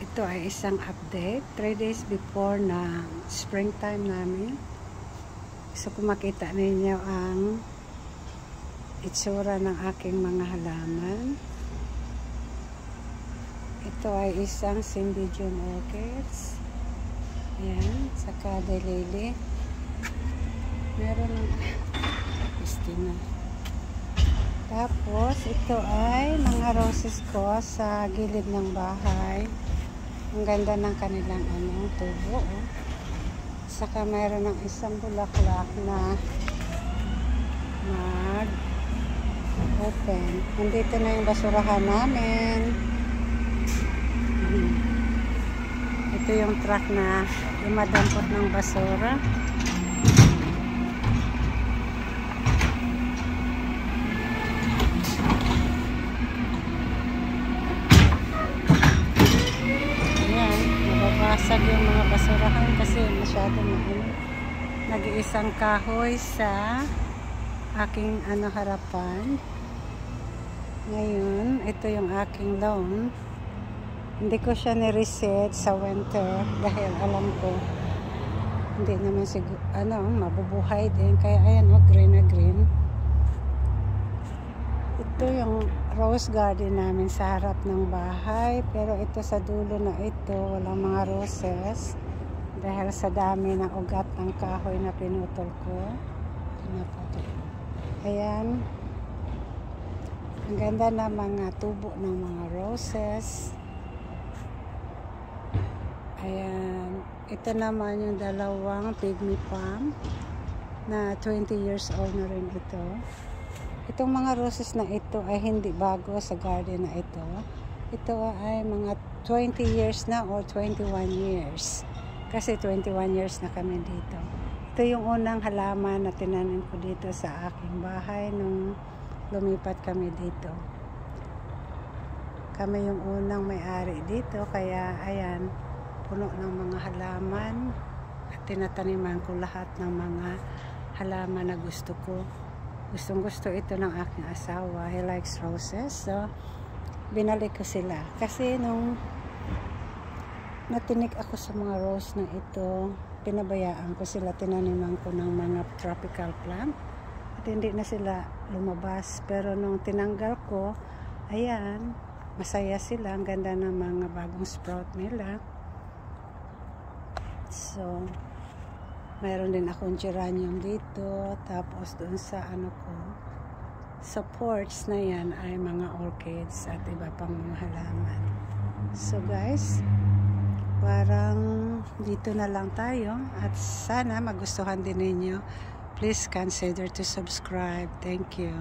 Ito ay isang update 3 days before na springtime namin. So kung makita ninyo ang itsura ng aking mga halaman, ito ay isang Cymbidium orchids. Ayan, saka daylily. Meron ng Christina. Tapos ito ay mga roses ko sa gilid ng bahay. Ang ganda ng kanilang tubo. Saka mayroon ng isang bulaklak na mag-open. Nandito na yung basurahan namin. Ito yung truck na dumadampot ng basura. Basag yung mga basurahan kasi masyado nag-iisang kahoy sa aking harapan. Ngayon, ito yung aking lawn. Hindi ko siya ni-reset sa winter dahil alam ko hindi naman siguro mabubuhay din, kaya ayan green na green. Ito yung rose garden namin sa harap ng bahay, pero ito sa dulo na ito walang mga roses dahil sa dami ng ugat ng kahoy na pinutol ko. Ayan, ang ganda na mga tubo ng mga roses. Ayan, ito naman yung dalawang pygmy palm na 20 years old na rin ito. Itong mga roses na ito ay hindi bago sa garden na ito. Ito ay mga 20 years na or 21 years. Kasi 21 years na kami dito. Ito yung unang halaman na tinanim ko dito sa aking bahay nung lumipat kami dito. Kami yung unang may-ari dito, kaya ayan, puno ng mga halaman at tinataniman ko lahat ng mga halaman na gusto ko. Gustong-gusto ito ng aking asawa. He likes roses. So, binalik ko sila. Kasi nung natinik ako sa mga rose na ito, pinabayaan ko sila. Tinaniman ko ng mga tropical plant. At hindi na sila lumabas. Pero nung tinanggal ko, ayan, masaya sila. Ang ganda ng mga bagong sprout nila. So, mayroon din akong geranium dito. Tapos doon sa sa porch na yan ay mga orchids at iba pang mga halaman. So guys, parang dito na lang tayo. At sana magustuhan din ninyo. Please consider to subscribe. Thank you.